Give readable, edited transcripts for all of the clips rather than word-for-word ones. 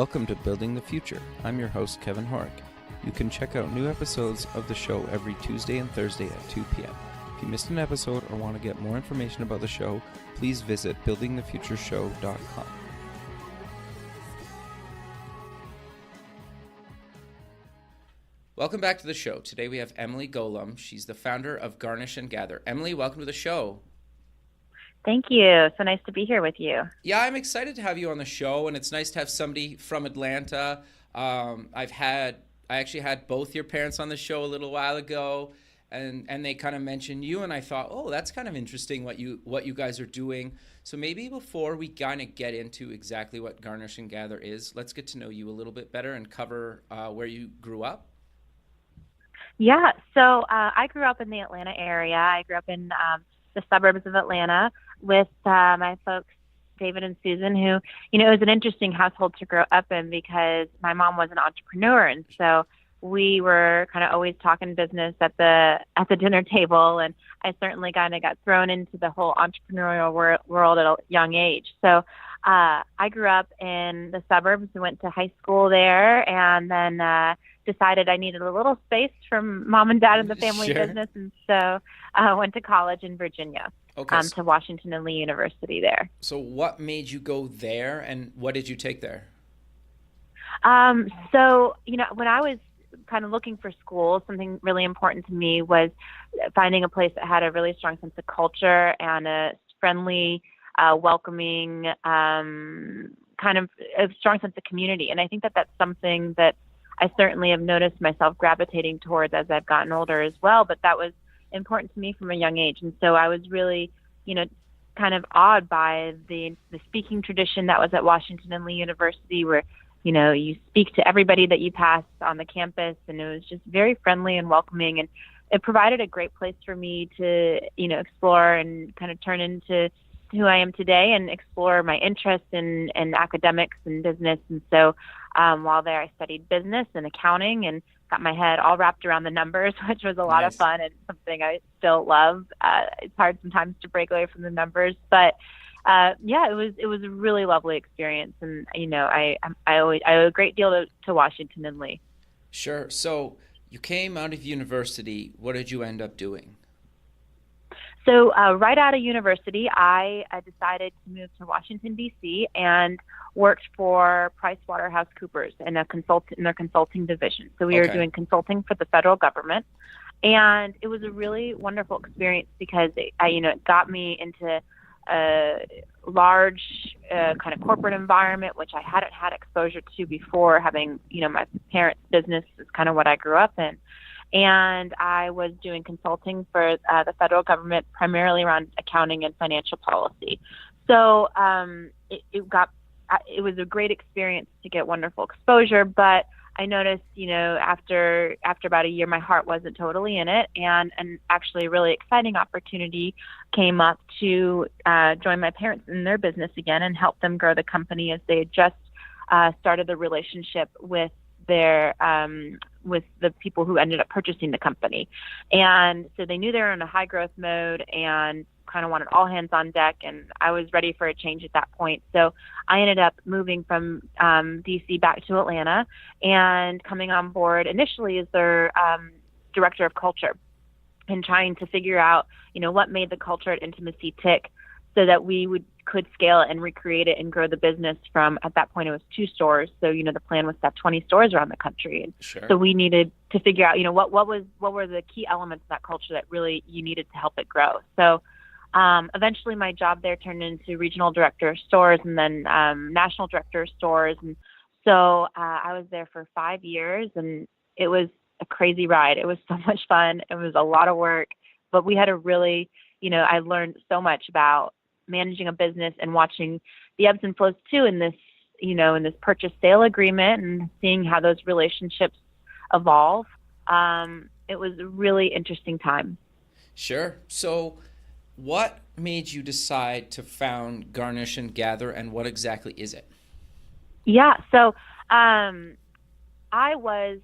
Welcome to Building the Future. I'm your host, Kevin Horick. You can check out new episodes of the show every Tuesday and Thursday at 2 p.m. If you missed an episode or want to get more information about the show, please visit buildingthefutureshow.com. Welcome back to the show. Today we have Emily Golub. She's the founder of Garnish and Gather. Emily, welcome to the show. Thank you. So nice to be here with you. Yeah, I'm excited to have you on the show, and it's nice to have somebody from Atlanta. I actually had both your parents on the show a little while ago, and they kind of mentioned you, and I thought, oh, that's kind of interesting what you guys are doing. So maybe before we kind of get into exactly what Garnish and Gather is, let's get to know you a little bit better and cover where you grew up. Yeah, so I grew up in the Atlanta area. I grew up in the suburbs of Atlanta with my folks, David and Susan, who, it was an interesting household to grow up in because my mom was an entrepreneur. And so we were kind of always talking business at the dinner table. And I certainly kind of got thrown into the whole entrepreneurial world at a young age. So I grew up in the suburbs and went to high school there, and then decided I needed a little space from mom and dad in the family Sure. business. And so I went to college in Virginia. Okay. To Washington and Lee University there. So what made you go there, and what did you take there? So, when I was kind of looking for school, something really important to me was finding a place that had a really strong sense of culture and a friendly, welcoming, kind of a strong sense of community. And I think that that's something that I certainly have noticed myself gravitating towards as I've gotten older as well. But that was important to me from a young age. And so I was really, kind of awed by the speaking tradition that was at Washington and Lee University, where, you speak to everybody that you pass on the campus, and it was just very friendly and welcoming. And it provided a great place for me to, explore and kind of turn into who I am today and explore my interests in academics and business. And so while there, I studied business and accounting and got my head all wrapped around the numbers, which was a lot of fun and something I still love. It's hard sometimes to break away from the numbers, but it was a really lovely experience. And, I owe a great deal to Washington and Lee. Sure. So you came out of university. What did you end up doing? So right out of university, I decided to move to Washington, D.C. and worked for PricewaterhouseCoopers in their consulting division. So we were doing consulting for the federal government. And it was a really wonderful experience because it got me into a large kind of corporate environment, which I hadn't had exposure to before, having, my parents' business is kind of what I grew up in. And I was doing consulting for the federal government, primarily around accounting and financial policy. So it was a great experience to get wonderful exposure, but I noticed, after about a year, my heart wasn't totally in it, and actually a really exciting opportunity came up to join my parents in their business again and help them grow the company as they had just started the relationship with with the people who ended up purchasing the company. And so they knew they were in a high growth mode and kind of wanted all hands on deck. And I was ready for a change at that point. So I ended up moving from DC back to Atlanta and coming on board initially as their director of culture and trying to figure out, what made the culture at Intimacy tick so that we could scale it and recreate it and grow the business from, at that point, it was 2 stores. So, the plan was to have 20 stores around the country. And Sure. So we needed to figure out, what were the key elements of that culture that really you needed to help it grow. So eventually my job there turned into regional director of stores and then national director of stores. And so I was there for 5 years, and it was a crazy ride. It was so much fun. It was a lot of work, but we had a really, I learned so much about managing a business and watching the ebbs and flows too in this, in this purchase sale agreement and seeing how those relationships evolve. It was a really interesting time. Sure. So what made you decide to found Garnish and Gather, and what exactly is it? Yeah. So I was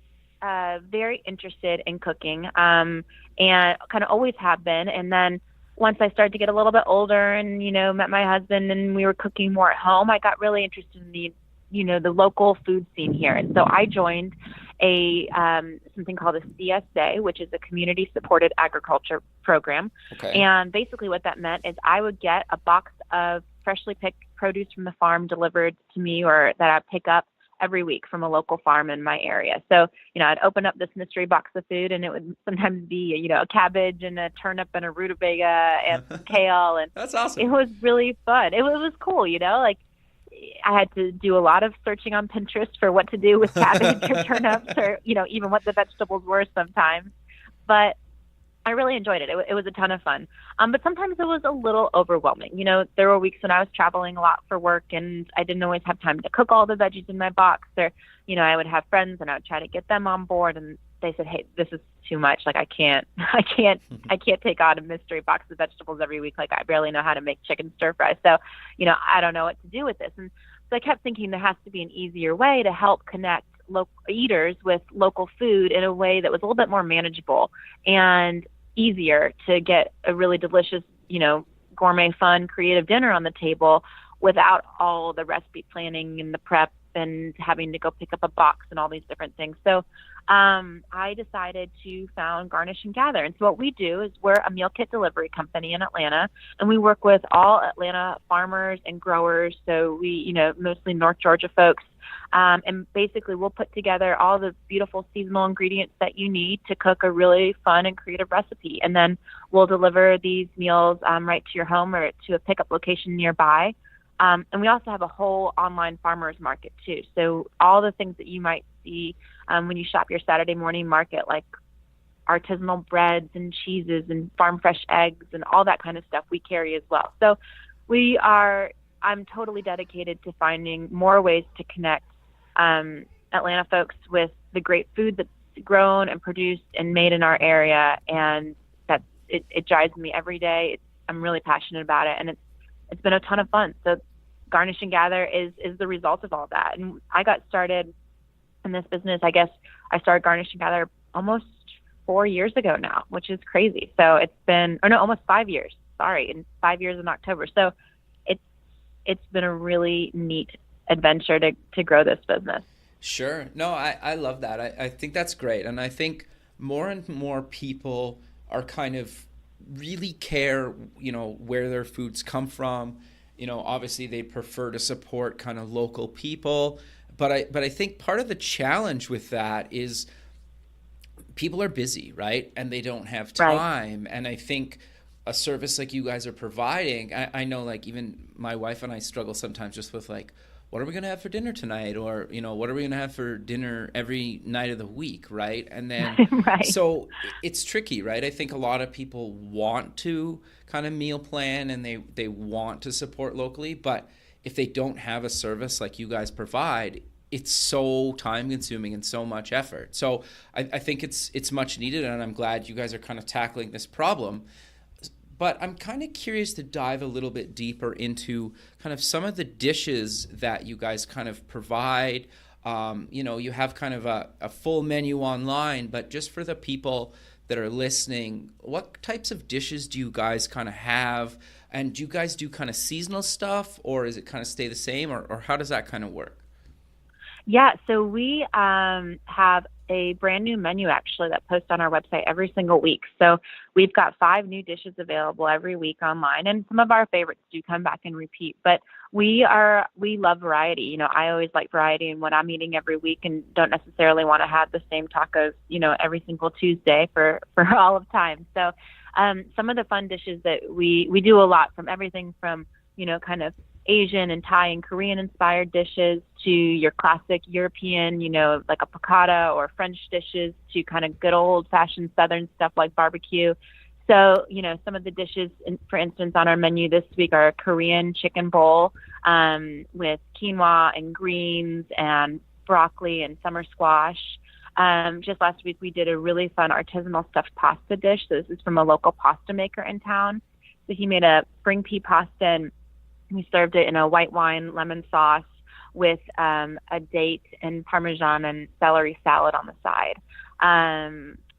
very interested in cooking and kind of always have been. And then once I started to get a little bit older and, met my husband and we were cooking more at home, I got really interested in the the local food scene here. And so I joined a something called a CSA, which is a community supported agriculture program. Okay. And basically what that meant is I would get a box of freshly picked produce from the farm delivered to me, or that I pick up every week from a local farm in my area. So, I'd open up this mystery box of food, and it would sometimes be, a cabbage and a turnip and a rutabaga and some kale. And That's awesome. it was really fun. It was cool, like I had to do a lot of searching on Pinterest for what to do with cabbage or turnips, or, even what the vegetables were sometimes. But I really enjoyed it. It was a ton of fun. But sometimes it was a little overwhelming. There were weeks when I was traveling a lot for work, and I didn't always have time to cook all the veggies in my box. Or, I would have friends, and I would try to get them on board, and they said, "Hey, this is too much. Like, I can't take on a mystery box of vegetables every week. Like, I barely know how to make chicken stir fry. So, I don't know what to do with this." And so I kept thinking there has to be an easier way to help connect local eaters with local food in a way that was a little bit more manageable and easier to get a really delicious, gourmet, fun, creative dinner on the table without all the recipe planning and the prep and having to go pick up a box and all these different things. So I decided to found Garnish and Gather. And so what we do is we're a meal kit delivery company in Atlanta, and we work with all Atlanta farmers and growers. So we, mostly North Georgia folks. And basically we'll put together all the beautiful seasonal ingredients that you need to cook a really fun and creative recipe. And then we'll deliver these meals right to your home or to a pickup location nearby. And we also have a whole online farmers market too. So all the things that you might see when you shop your Saturday morning market, like artisanal breads and cheeses and farm fresh eggs and all that kind of stuff, we carry as well. So I'm totally dedicated to finding more ways to connect Atlanta folks with the great food that's grown and produced and made in our area. And it drives me every day. I'm really passionate about it, and it's been a ton of fun. So Garnish and Gather is the result of all that. And I got started in this business, I guess I started Garnish and Gather almost 4 years ago now, which is crazy. So it's been, almost 5 years. Sorry, in 5 years in October. So it's been a really neat adventure to grow this business. Sure. No, I love that. I think that's great. And I think more and more people are kind of really care, where their foods come from. Obviously they prefer to support kind of local people. But I think part of the challenge with that is people are busy, right? And they don't have time. Right. And I think a service like you guys are providing, I know, like, even my wife and I struggle sometimes just with, like, what are we going to have for dinner tonight? Or, what are we going to have for dinner every night of the week, right? And then, right. So it's tricky, right? I think a lot of people want to kind of meal plan and they want to support locally, but if they don't have a service like you guys provide, it's so time consuming and so much effort. So I think it's much needed, and I'm glad you guys are kind of tackling this problem. But I'm kind of curious to dive a little bit deeper into kind of some of the dishes that you guys kind of provide. You have kind of a full menu online, but just for the people that are listening, what types of dishes do you guys kind of have? And do you guys do kind of seasonal stuff, or is it kind of stay the same, or how does that kind of work? Yeah, so we have a brand new menu actually that posts on our website every single week. So we've got 5 new dishes available every week online, and some of our favorites do come back and repeat. But we love variety. I always like variety in what I'm eating every week, and don't necessarily want to have the same tacos, every single Tuesday for all of time. So some of the fun dishes that we do a lot, from everything from, kind of Asian and Thai and Korean inspired dishes to your classic European, like a piccata or French dishes, to kind of good old fashioned Southern stuff like barbecue. So, some of the dishes, for instance, on our menu this week are a Korean chicken bowl with quinoa and greens and broccoli and summer squash. Just last week, we did a really fun artisanal stuffed pasta dish. So this is from a local pasta maker in town. So he made a spring pea pasta, and we served it in a white wine lemon sauce with a date and Parmesan and celery salad on the side.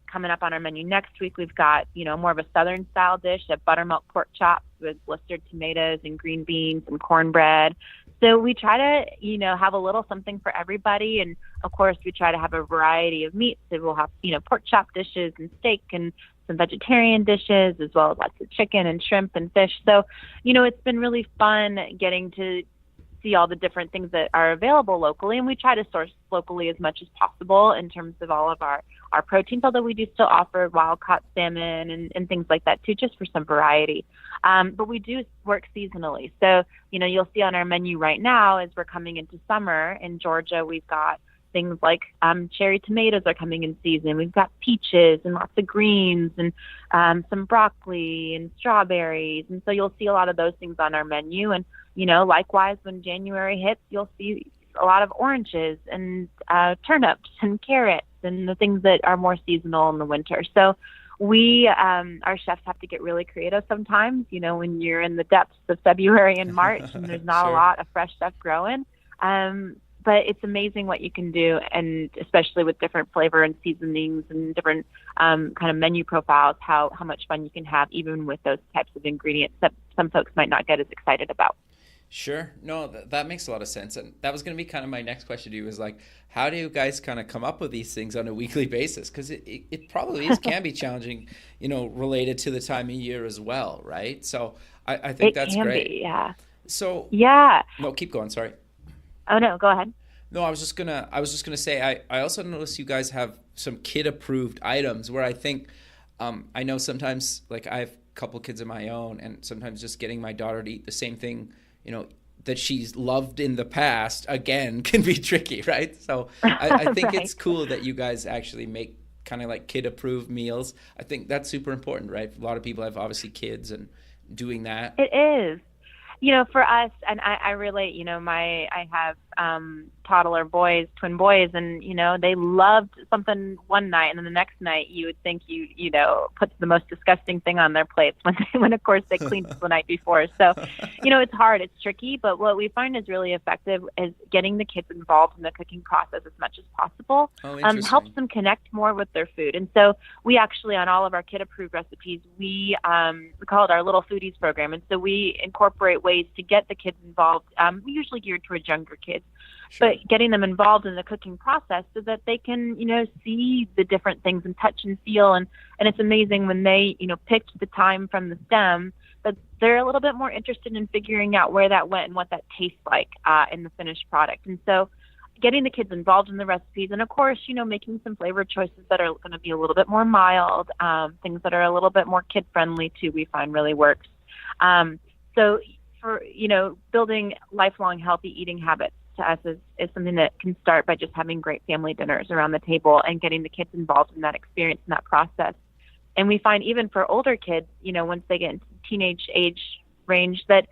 Coming up on our menu next week, we've got, more of a Southern style dish, a buttermilk pork chops with blistered tomatoes and green beans and cornbread, So we try to, have a little something for everybody. And of course, we try to have a variety of meats. So we'll have, pork chop dishes and steak and some vegetarian dishes, as well as lots of chicken and shrimp and fish. So, it's been really fun getting to see all the different things that are available locally. And we try to source locally as much as possible in terms of all of our proteins, although we do still offer wild caught salmon and things like that too, just for some variety. But we do work seasonally. So, you'll see on our menu right now, as we're coming into summer in Georgia, we've got things like cherry tomatoes are coming in season. We've got peaches and lots of greens and some broccoli and strawberries. And so you'll see a lot of those things on our menu. And, likewise, when January hits, you'll see a lot of oranges and turnips and carrots and the things that are more seasonal in the winter. So we, our chefs have to get really creative sometimes, when you're in the depths of February and March and there's not Sure. a lot of fresh stuff growing. But it's amazing what you can do, and especially with different flavor and seasonings and different kind of menu profiles, how much fun you can have even with those types of ingredients that some folks might not get as excited about. Sure. No, that makes a lot of sense. And that was going to be kind of my next question to you, is like, how do you guys kind of come up with these things on a weekly basis? Because it probably can be challenging, related to the time of year as well, right? So I think that's It can great. be, yeah. So, Yeah. no, keep going. Sorry. Oh, no, go ahead. No, I was just gonna say, I also noticed you guys have some kid approved items where I think, I know sometimes, like, I have a couple kids of my own, and sometimes just getting my daughter to eat the same thing, that she's loved in the past again can be tricky, right? So I think Right. it's cool that you guys actually make kind of like kid approved meals. I think that's super important, right? A lot of people have obviously kids, and doing that. It is. For us, and I relate, I have toddler boys, twin boys, and, they loved something one night, and then the next night you would think put the most disgusting thing on their plates when of course they cleaned the night before. So, it's hard, it's tricky, but what we find is really effective is getting the kids involved in the cooking process as much as possible. Oh, interesting. Helps them connect more with their food. And so we actually, on all of our kid approved recipes, we call it our Little Foodies program. And so we incorporate ways to get the kids involved. We usually geared towards younger kids, Sure. but getting them involved in the cooking process so that they can, see the different things and touch and feel. And it's amazing when they, picked the thyme from the stem, but they're a little bit more interested in figuring out where that went and what that tastes like in the finished product. And so getting the kids involved in the recipes, and of course, making some flavor choices that are going to be a little bit more mild, things that are a little bit more kid friendly too, we find really works. So for, building lifelong healthy eating habits to us is something that can start by just having great family dinners around the table and getting the kids involved in that experience and that process. And we find even for older kids, once they get into teenage age range, that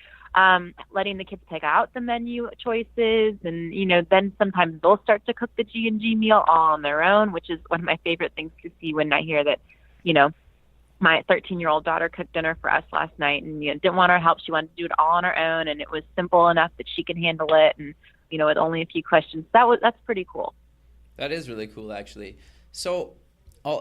letting the kids pick out the menu choices, and then sometimes they'll start to cook the G&G meal all on their own, which is one of my favorite things to see when I hear that, my 13-year-old daughter cooked dinner for us last night, and didn't want our help. She wanted to do it all on her own, and it was simple enough that she could handle it, and with only a few questions. That's pretty cool. That is really cool, actually. So,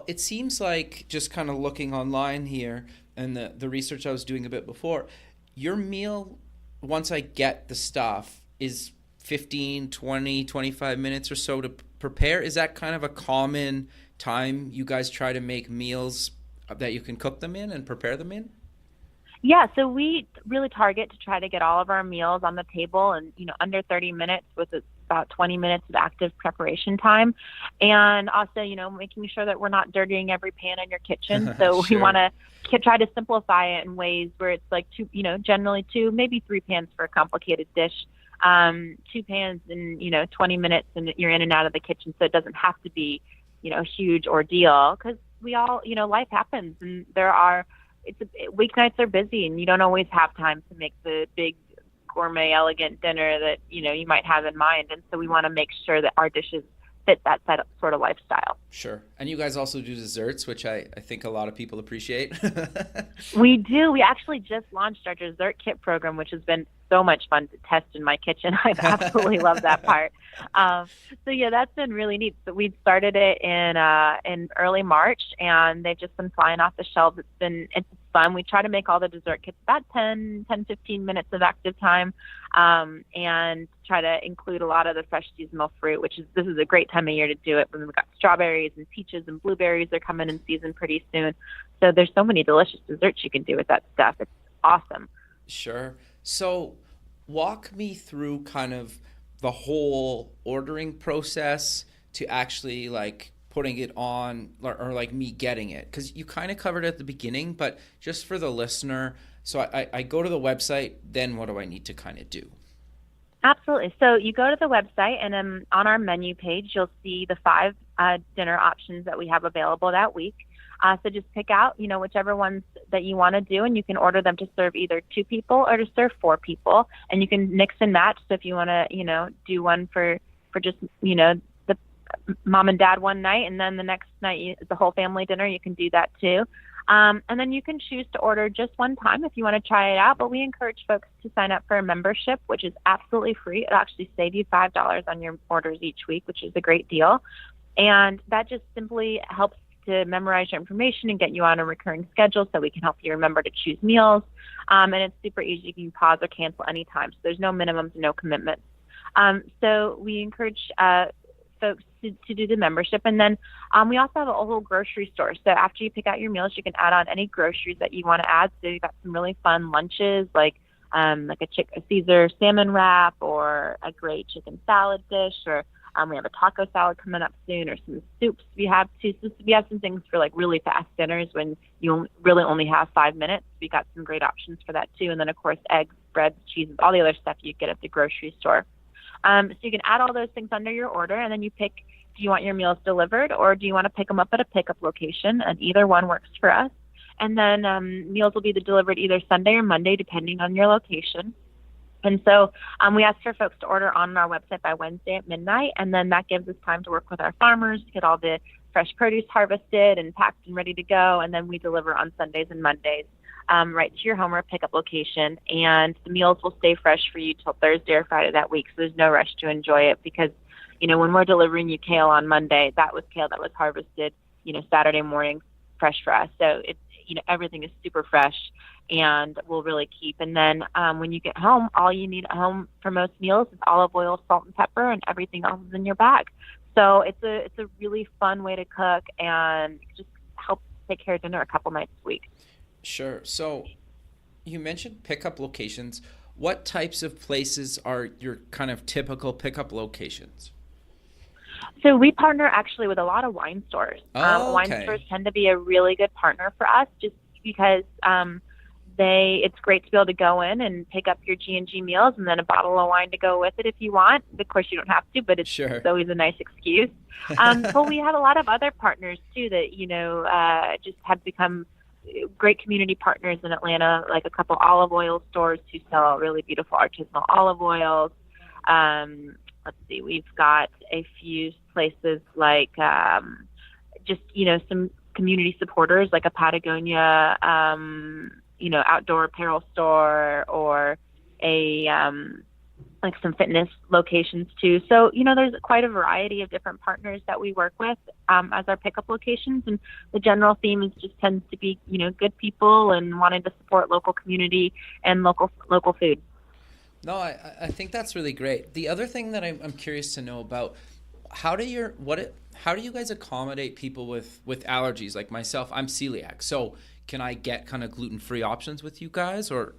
it seems like, just kind of looking online here and the research I was doing a bit before, your meal, once I get the stuff, is 15, 20, 25 minutes or so to prepare. Is that kind of a common time you guys try to make meals that you can cook them in and prepare them in? Yeah, so we really target to try to get all of our meals on the table in, under 30 minutes, with about 20 minutes of active preparation time. And also, making sure that we're not dirtying every pan in your kitchen. So Sure. we want to try to simplify it in ways where it's like generally two, maybe three pans for a complicated dish. 2 pans in, 20 minutes, and you're in and out of the kitchen. So it doesn't have to be, a huge ordeal, because we all, life happens, and weeknights are busy, and you don't always have time to make the big gourmet elegant dinner that you might have in mind. And so we want to make sure that our dishes fit that sort of lifestyle. Sure. And you guys also do desserts, which I think a lot of people appreciate. We do. We actually just launched our dessert kit program, which has been so much fun to test in my kitchen. I've absolutely loved that part. So yeah, that's been really neat. So we started it in early March, and they've just been flying off the shelves. It's fun. We try to make all the dessert kits about 15 minutes of active time, and try to include a lot of the fresh seasonal fruit, this is a great time of year to do it when we've got strawberries and peaches and blueberries are coming in season pretty soon. So there's so many delicious desserts you can do with that stuff. It's awesome. Sure. So walk me through kind of the whole ordering process to actually like putting it on, or like me getting it, because you kind of covered it at the beginning, but just for the listener. So I go to the website, then what do I need to kind of do? Absolutely. So you go to the website, and on our menu page, you'll see the 5 dinner options that we have available that week. So just pick out, whichever ones that you want to do, and you can order them to serve either 2 people or to serve 4 people. And you can mix and match. So if you want to, do one for just, the mom and dad one night, and then the next night the whole family dinner, you can do that too. And then you can choose to order just one time if you want to try it out. But we encourage folks to sign up for a membership, which is absolutely free. It'll actually save you $5 on your orders each week, which is a great deal. And that just simply helps to memorize your information and get you on a recurring schedule, so we can help you remember to choose meals. And it's super easy. You can pause or cancel anytime. So there's no minimums, no commitments. So we encourage folks to do the membership. And then we also have a whole grocery store. So after you pick out your meals, you can add on any groceries that you want to add. So you've got some really fun lunches, like a Caesar salmon wrap, or a great chicken salad dish, or we have a taco salad coming up soon, or some soups we have too. So we have some things for like really fast dinners when you really only have 5 minutes. We got some great options for that too. And then of course, eggs, breads, cheeses, all the other stuff you get at the grocery store. So you can add all those things under your order, and then you pick, do you want your meals delivered, or do you want to pick them up at a pickup location? And either one works for us. And then meals will be delivered either Sunday or Monday, depending on your location. And so we ask for folks to order on our website by Wednesday at midnight, and then that gives us time to work with our farmers, get all the fresh produce harvested and packed and ready to go, and then we deliver on Sundays and Mondays right to your home or pickup location. And the meals will stay fresh for you till Thursday or Friday that week, so there's no rush to enjoy it, because, when we're delivering you kale on Monday, that was kale that was harvested, Saturday morning fresh for us. So it's, everything is super fresh and will really keep. And then when you get home, all you need at home for most meals is olive oil, salt, and pepper, and everything else is in your bag. So it's a really fun way to cook, and just help take care of dinner a couple nights a week. Sure. So you mentioned pickup locations. What types of places are your kind of typical pickup locations? So we partner actually with a lot of wine stores. Oh, Wine okay. stores tend to be a really good partner for us, just because it's great to be able to go in and pick up your G&G meals and then a bottle of wine to go with it if you want. Of course, you don't have to, but it's always a nice excuse. But we have a lot of other partners too that, just have become great community partners in Atlanta, like a couple olive oil stores who sell really beautiful artisanal olive oils. Let's see, we've got a few places like some community supporters, like a Patagonia, outdoor apparel store, or a like some fitness locations too. So, there's quite a variety of different partners that we work with as our pickup locations. And the general theme tends to be, good people and wanting to support local community and local food. No, I think that's really great. The other thing that I'm curious to know about, how do you guys accommodate people with allergies? Like myself, I'm celiac. So can I get kind of gluten-free options with you guys, or?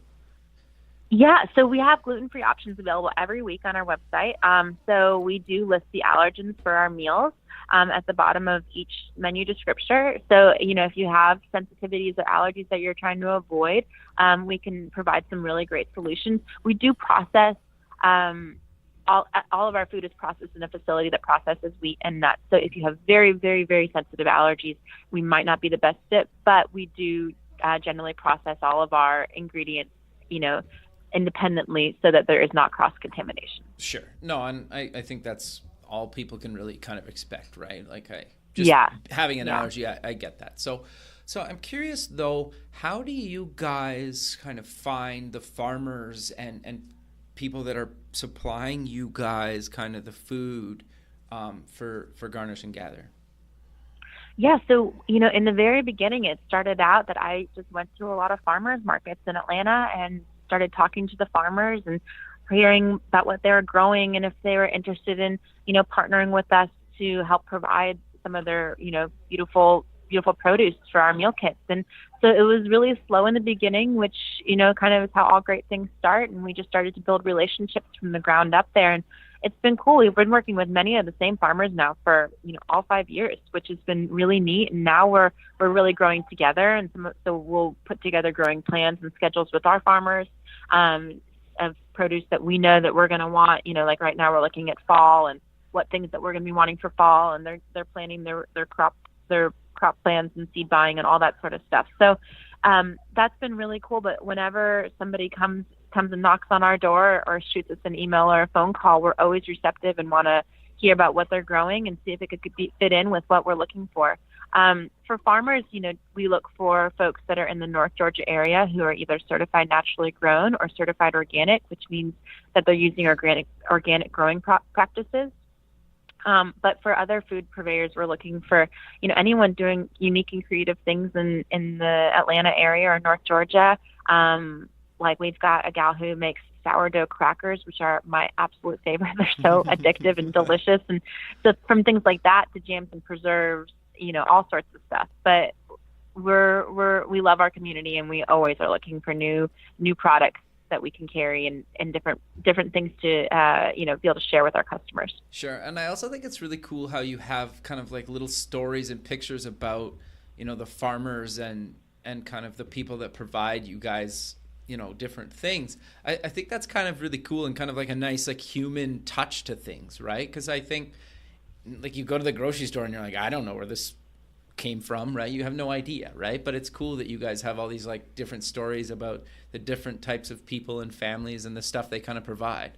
Yeah, so we have gluten-free options available every week on our website. So we do list the allergens for our meals at the bottom of each menu descriptor. So, if you have sensitivities or allergies that you're trying to avoid, we can provide some really great solutions. We do process, all of our food is processed in a facility that processes wheat and nuts. So if you have very, very, very sensitive allergies, we might not be the best fit, but we do generally process all of our ingredients, independently, so that there is not cross-contamination. Sure. No, and I think that's all people can really kind of expect, right? Like having an allergy, I get that. So So I'm curious though, how do you guys kind of find the farmers and people that are supplying you guys kind of the food for Garnish and Gather? Yeah, so in the very beginning, it started out that I just went to a lot of farmers markets in Atlanta and started talking to the farmers and hearing about what they were growing and if they were interested in, partnering with us to help provide some of their, beautiful produce for our meal kits. And so it was really slow in the beginning, which, kind of is how all great things start. And we just started to build relationships from the ground up there. And it's been cool. We've been working with many of the same farmers now for, all 5 years, which has been really neat. And now we're really growing together. And so we'll put together growing plans and schedules with our farmers of produce that we know that we're going to want. Like right now we're looking at fall and what things that we're going to be wanting for fall. And they're planning their crop plans and seed buying and all that sort of stuff. So that's been really cool. But whenever somebody comes and knocks on our door or shoots us an email or a phone call, we're always receptive and want to hear about what they're growing and see if it could fit in with what we're looking for. For farmers, we look for folks that are in the North Georgia area who are either certified naturally grown or certified organic, which means that they're using organic growing practices. But for other food purveyors, we're looking for, anyone doing unique and creative things in the Atlanta area or North Georgia. Like we've got a gal who makes sourdough crackers, which are my absolute favorite. They're so addictive and delicious. And so from things like that to jams and preserves, all sorts of stuff. But we love our community and we always are looking for new products that we can carry and different things to be able to share with our customers. Sure. And I also think it's really cool how you have kind of like little stories and pictures about, the farmers and kind of the people that provide you guys, different things. I think that's kind of really cool and kind of like a nice like human touch to things, right? Because I think like you go to the grocery store and you're like, I don't know where this came from, right? You have no idea, right? But it's cool that you guys have all these like different stories about the different types of people and families and the stuff they kind of provide.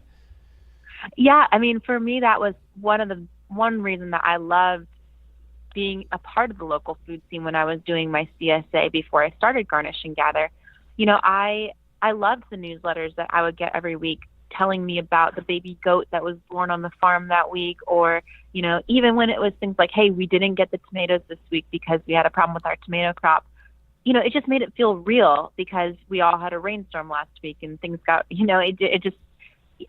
Yeah, I mean, for me, that was one reason that I loved being a part of the local food scene when I was doing my CSA before I started Garnish and Gather. I loved the newsletters that I would get every week telling me about the baby goat that was born on the farm that week, or, even when it was things like, hey, we didn't get the tomatoes this week because we had a problem with our tomato crop. It just made it feel real because we all had a rainstorm last week and things got, it just,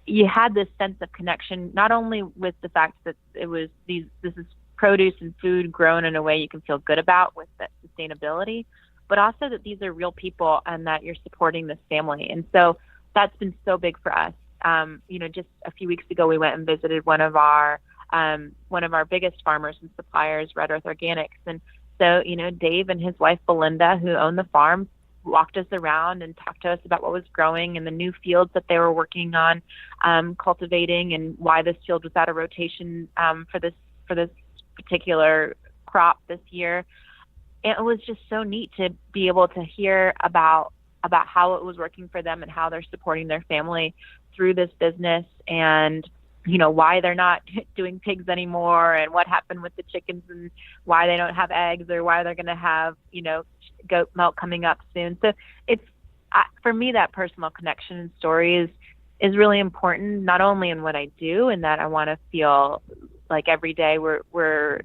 you had this sense of connection, not only with the fact that this is produce and food grown in a way you can feel good about with the sustainability, but also that these are real people and that you're supporting this family. And so that's been so big for us. Just a few weeks ago, we went and visited one of our biggest farmers and suppliers, Red Earth Organics. And so, Dave and his wife, Belinda, who own the farm, walked us around and talked to us about what was growing and the new fields that they were working on cultivating and why this field was out of rotation for this particular crop this year. And it was just so neat to be able to hear about how it was working for them and how they're supporting their family through this business and, why they're not doing pigs anymore and what happened with the chickens and why they don't have eggs or why they're going to have, goat milk coming up soon. So for me, that personal connection and story is really important, not only in what I do and that I want to feel like every day we're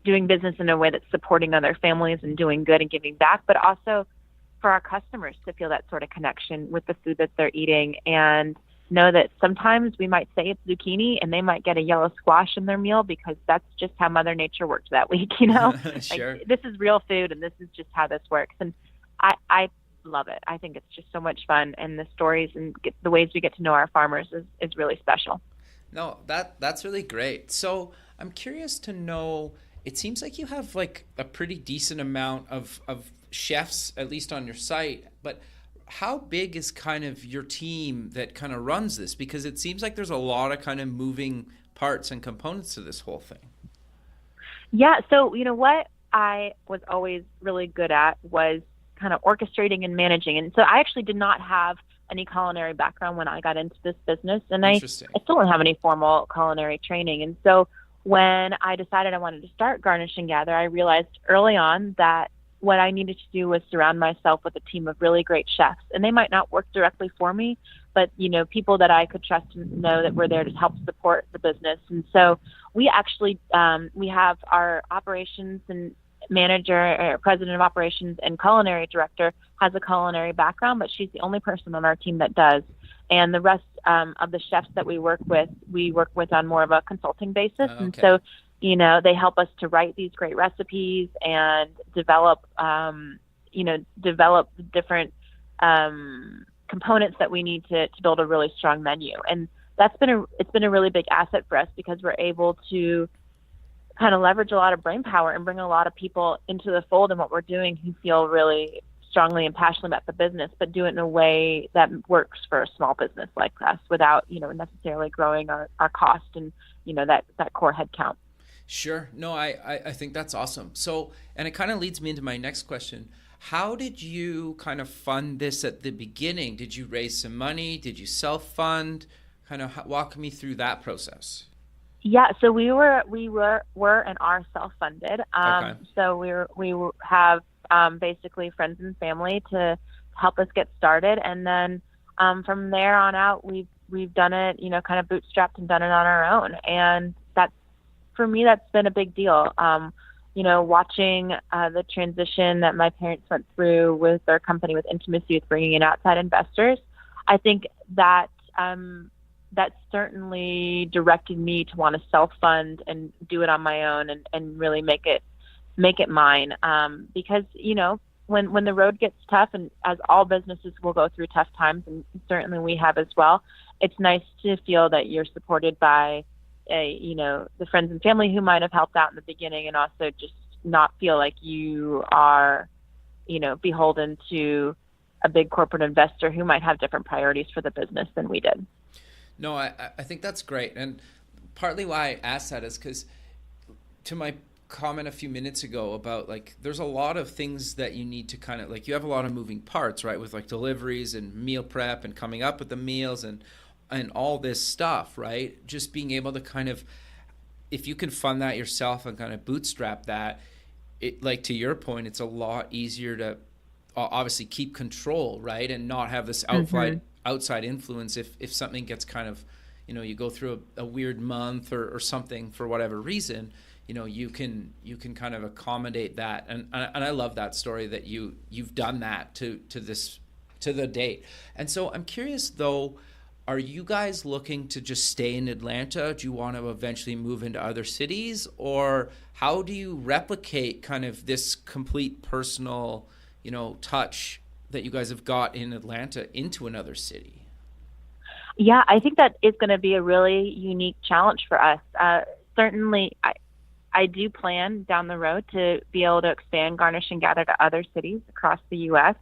doing business in a way that's supporting other families and doing good and giving back, but also for our customers to feel that sort of connection with the food that they're eating and know that sometimes we might say it's zucchini and they might get a yellow squash in their meal because that's just how Mother Nature worked that week, Sure. Like, this is real food and this is just how this works. And I love it. I think it's just so much fun, and the stories and the ways we get to know our farmers is really special. No, that's really great. So I'm curious to know, it seems like you have like a pretty decent amount of chefs, at least on your site, but how big is kind of your team that kind of runs this? Because it seems like there's a lot of kind of moving parts and components to this whole thing. Yeah. So, what I was always really good at was kind of orchestrating and managing. And so I actually did not have any culinary background when I got into this business. And I still don't have any formal culinary training. And so when I decided I wanted to start Garnish and Gather, I realized early on that what I needed to do was surround myself with a team of really great chefs. And they might not work directly for me, but, people that I could trust and know that were there to help support the business. And so we actually, we have our operations and manager, or president of operations and culinary director has a culinary background, but she's the only person on our team that does. And the rest of the chefs that we work with on more of a consulting basis. Okay. And so, they help us to write these great recipes and develop different components that we need to build a really strong menu. And it's been a really big asset for us, because we're able to kind of leverage a lot of brain power and bring a lot of people into the fold in what we're doing who feel really strongly and passionately about the business, but do it in a way that works for a small business like us without, necessarily growing our cost and, that core head count. Sure. No, I think that's awesome. So, and it kind of leads me into my next question. How did you kind of fund this at the beginning? Did you raise some money? Did you self-fund? Kind of walk me through that process. Yeah, so we were and are self-funded. Okay. So we have basically friends and family to help us get started, and then from there on out, we've done it, kind of bootstrapped and done it on our own. And for me, that's been a big deal. Watching the transition that my parents went through with their company, with Intimacy, with bringing in outside investors, I think that that certainly directed me to want to self-fund and do it on my own and really make it mine. Because, when the road gets tough, and as all businesses will go through tough times, and certainly we have as well, it's nice to feel that you're supported by the friends and family who might have helped out in the beginning, and also just not feel like you are, beholden to a big corporate investor who might have different priorities for the business than we did. No, I think that's great. And partly why I asked that is because, to my comment a few minutes ago about, like, there's a lot of things that you need to kind of, like, you have a lot of moving parts, right? With, like, deliveries and meal prep and coming up with the meals and all this stuff, right? Just being able to kind of, if you can fund that yourself and kind of bootstrap that, it, like, to your point, it's a lot easier to obviously keep control, right? And not have this outside influence if something gets kind of, you go through a weird month or something for whatever reason, you can kind of accommodate that. And I love that story that you've done that to the date. And so I'm curious though, are you guys looking to just stay in Atlanta? Do you want to eventually move into other cities? Or how do you replicate kind of this complete personal, touch that you guys have got in Atlanta into another city? Yeah, I think that is going to be a really unique challenge for us. Certainly, I do plan down the road to be able to expand Garnish and Gather to other cities across the U.S.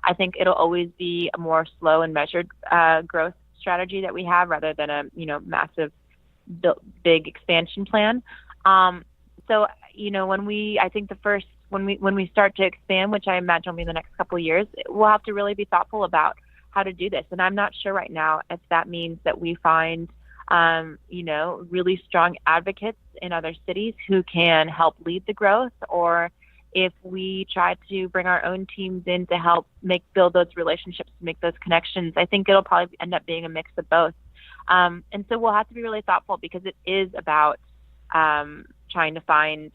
I think it'll always be a more slow and measured growth strategy that we have, rather than a massive big expansion plan. So when we start to expand, which I imagine will be in the next couple of years, we'll have to really be thoughtful about how to do this. And I'm not sure right now if that means that we find really strong advocates in other cities who can help lead the growth, or if we try to bring our own teams in to help build those relationships, make those connections. I think it'll probably end up being a mix of both. And so we'll have to be really thoughtful, because it is about trying to find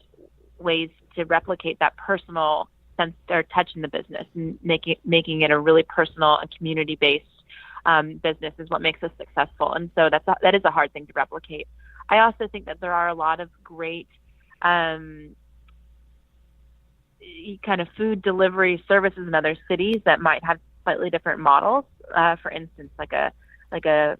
ways to replicate that personal sense or touch in the business, and making it a really personal and community-based business is what makes us successful. And so that is a hard thing to replicate. I also think that there are a lot of great kind of food delivery services in other cities that might have slightly different models. For instance, like a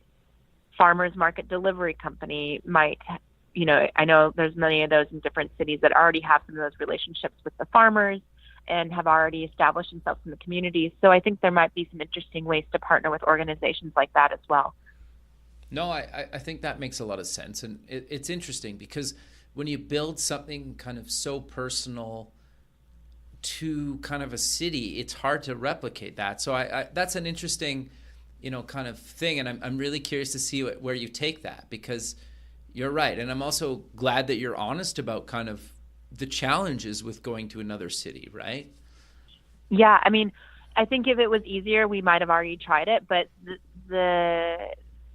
farmers market delivery company might, I know there's many of those in different cities that already have some of those relationships with the farmers and have already established themselves in the communities. So I think there might be some interesting ways to partner with organizations like that as well. No, I think that makes a lot of sense. And it's interesting because when you build something kind of so personal to kind of a city, it's hard to replicate that. So I that's an interesting, kind of thing. And I'm really curious to see where you take that, because, You're right. And I'm also glad that you're honest about kind of the challenges with going to another city, right? Yeah, I mean, I think if it was easier, we might have already tried it, but the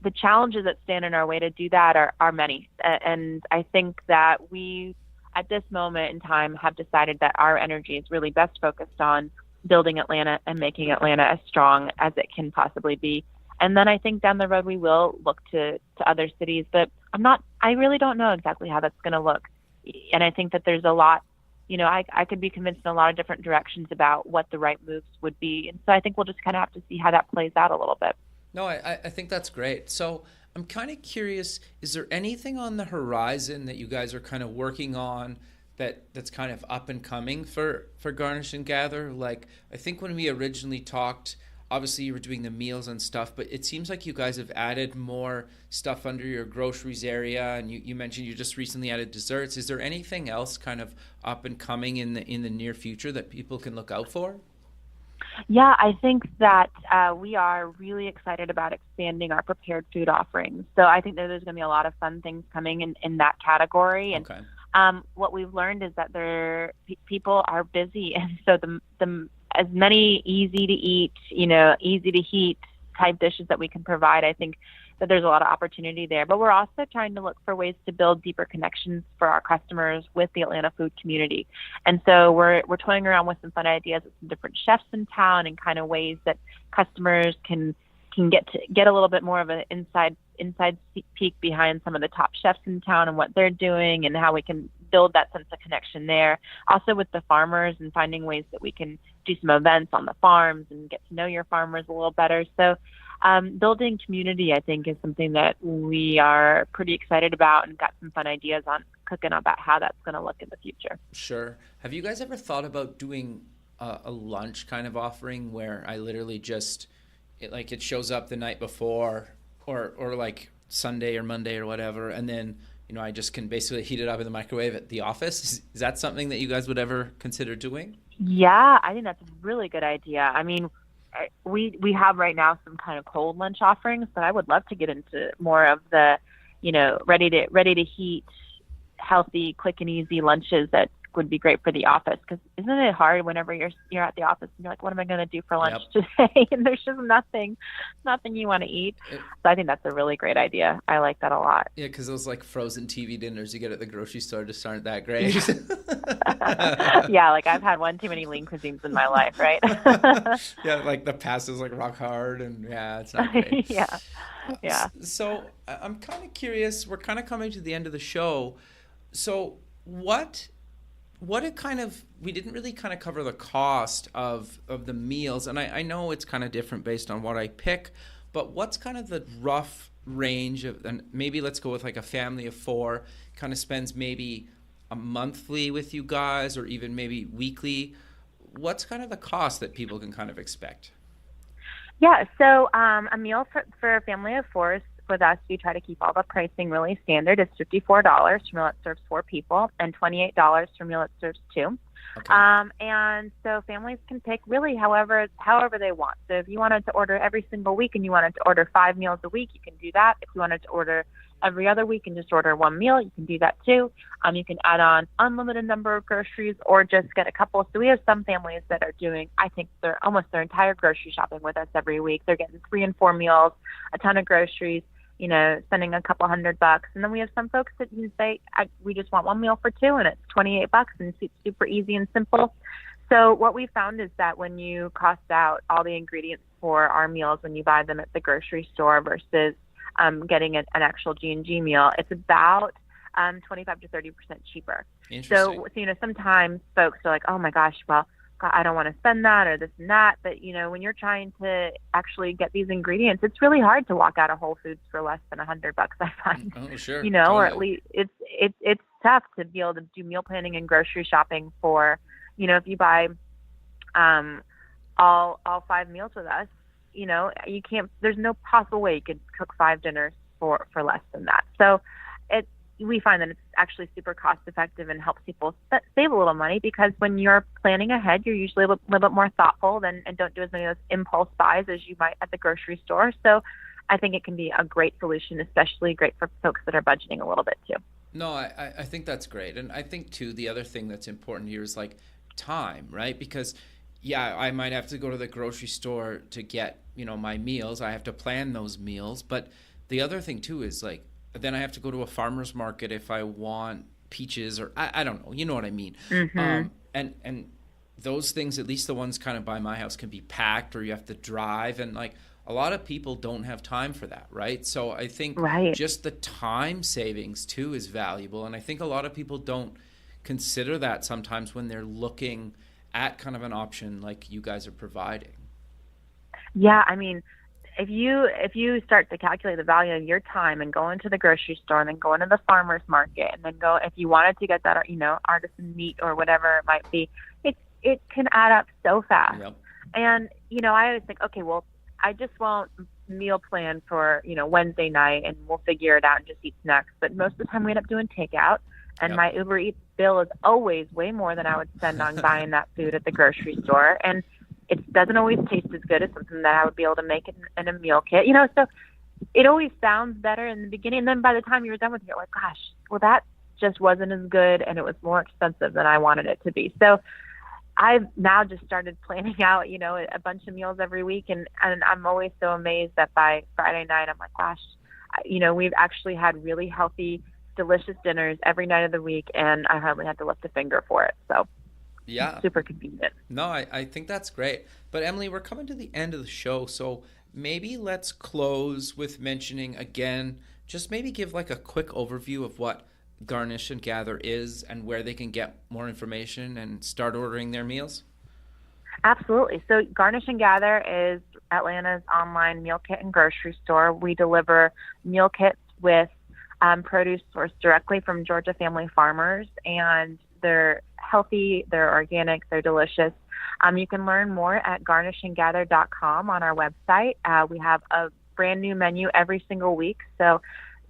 the challenges that stand in our way to do that are many. And I think that we, at this moment in time, have decided that our energy is really best focused on building Atlanta and making Atlanta as strong as it can possibly be. And then I think down the road we will look to other cities, but I really don't know exactly how that's going to look. And I think that there's a lot, I could be convinced in a lot of different directions about what the right moves would be. And so I think we'll just kind of have to see how that plays out a little bit. No, I think that's great. So I'm kind of curious, is there anything on the horizon that you guys are kind of working on that's kind of up and coming for Garnish and Gather? Like, I think when we originally talked, obviously you were doing the meals and stuff, but it seems like you guys have added more stuff under your groceries area, and you mentioned you just recently added desserts. Is there anything else kind of up and coming in the near future that people can look out for? Yeah, I think that we are really excited about expanding our prepared food offerings. So I think that there's going to be a lot of fun things coming in that category. And Okay. what we've learned is that people are busy, and so the as many easy to eat, easy to heat type dishes that we can provide, I think that there's a lot of opportunity there. But we're also trying to look for ways to build deeper connections for our customers with the Atlanta food community. And so we're toying around with some fun ideas with some different chefs in town, and kind of ways that customers can get a little bit more of an inside peek behind some of the top chefs in town and what they're doing, and how we can build that sense of connection there. Also with the farmers, and finding ways that we can do some events on the farms and get to know your farmers a little better. So building community, I think, is something that we are pretty excited about, and got some fun ideas on cooking about how that's going to look in the future. Sure. Have you guys ever thought about doing a lunch kind of offering where I literally just it shows up the night before, or like Sunday or Monday or whatever, and then I just can basically heat it up in the microwave at the office? Is that something that you guys would ever consider doing? Yeah, I think that's a really good idea. I mean, we have right now some kind of cold lunch offerings, but I would love to get into more of the, ready to heat, healthy, quick and easy lunches that would be great for the office. Because isn't it hard whenever you're at the office and you're like, what am I going to do for lunch today? And there's just nothing you want to eat. So I think that's a really great idea. I like that a lot. Yeah, because those frozen TV dinners you get at the grocery store just aren't that great. Yeah, I've had one too many lean cuisines in my life, right? Yeah, the pasta's rock hard, and yeah, it's not great. Yeah. So I'm kind of curious. We're kind of coming to the end of the show. So what it kind of, we didn't really kind of cover the cost of the meals, and I know it's kind of different based on what I pick, but what's kind of the rough range of, and maybe let's go with a family of 4 kind of spends maybe a monthly with you guys, or even maybe weekly. What's kind of the cost that people can kind of expect? Yeah, so a meal for a family of 4, with us, we try to keep all the pricing really standard. It's $54 for a meal that serves 4 people, and $28 for a meal that serves 2. Okay. And so families can pick really however they want. So if you wanted to order every single week and you wanted to order 5 meals a week, you can do that. If you wanted to order every other week and just order 1 meal, you can do that too. You can add on unlimited number of groceries, or just get a couple. So we have some families that are doing, I think, they're almost their entire grocery shopping with us every week. They're getting 3 and 4 meals, a ton of groceries, spending a couple $100. And then we have some folks that can say, we just want 1 meal for 2, and it's $28, and it's super easy and simple. So what we found is that when you cost out all the ingredients for our meals, when you buy them at the grocery store versus getting an actual G&G meal, it's about 25 to 30% cheaper. Interesting. So, sometimes folks are like, oh my gosh, well, God, I don't want to spend that or this and that. But, when you're trying to actually get these ingredients, it's really hard to walk out of Whole Foods for less than $100, I find. Oh, sure. Or Totally. at least it's tough to be able to do meal planning and grocery shopping for, if you buy all 5 meals with us, you can't, there's no possible way you could cook 5 dinners for less than that. So we find that it's actually super cost effective and helps people save a little money, because when you're planning ahead, you're usually a little bit more thoughtful and don't do as many of those impulse buys as you might at the grocery store. So I think it can be a great solution, especially great for folks that are budgeting a little bit too. No, I think that's great. And I think, too, the other thing that's important here is like time, right? Because, yeah, I might have to go to the grocery store to get, my meals. I have to plan those meals. But the other thing, too, is like then I have to go to a farmer's market if I want peaches or I don't know. You know what I mean? Mm-hmm. And those things, at least the ones kind of by my house, can be packed or you have to drive. And like a lot of people don't have time for that, right? So I think Right. just the time savings too is valuable. And I think a lot of people don't consider that sometimes when they're looking at kind of an option like you guys are providing. Yeah, I mean, if you start to calculate the value of your time and go into the grocery store and then go into the farmer's market and then go, if you wanted to get that, artisan meat or whatever it might be, it can add up so fast. Yep. And, I always think, okay, well, I just won't meal plan for, Wednesday night and we'll figure it out and just eat snacks. But most of the time we end up doing takeout, and Yep. my Uber Eats bill is always way more than I would spend on buying that food at the grocery store. And it doesn't always taste as good as something that I would be able to make in a meal kit. So it always sounds better in the beginning. And then by the time you're done with it, you're like, gosh, well, that just wasn't as good and it was more expensive than I wanted it to be. So I've now just started planning out, a bunch of meals every week. And I'm always so amazed that by Friday night, I'm like, gosh, we've actually had really healthy, delicious dinners every night of the week. And I hardly had to lift a finger for it. So Yeah. it's super convenient. No, I think that's great. But Emily, we're coming to the end of the show. So maybe let's close with mentioning again, just maybe give like a quick overview of what Garnish and Gather is and where they can get more information and start ordering their meals. Absolutely. So Garnish and Gather is Atlanta's online meal kit and grocery store. We deliver meal kits with produce sourced directly from Georgia family farmers, and they're healthy, they're organic, they're delicious. You can learn more at garnishandgather.com on our website. We have a brand new menu every single week, so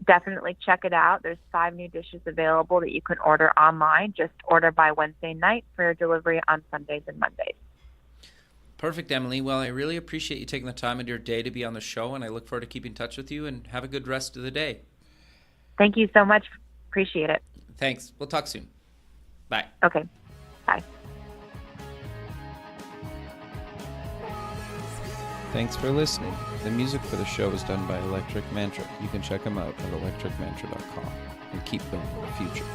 definitely check it out. There's 5 new dishes available that you can order online. Just order by Wednesday night for delivery on Sundays and Mondays. Perfect, Emily. Well, I really appreciate you taking the time of your day to be on the show, and I look forward to keeping in touch with you, and have a good rest of the day. Thank you so much. Appreciate it. Thanks. We'll talk soon. Bye. Okay. Bye. Thanks for listening. The music for the show is done by Electric Mantra. You can check them out at electricmantra.com and keep building the future.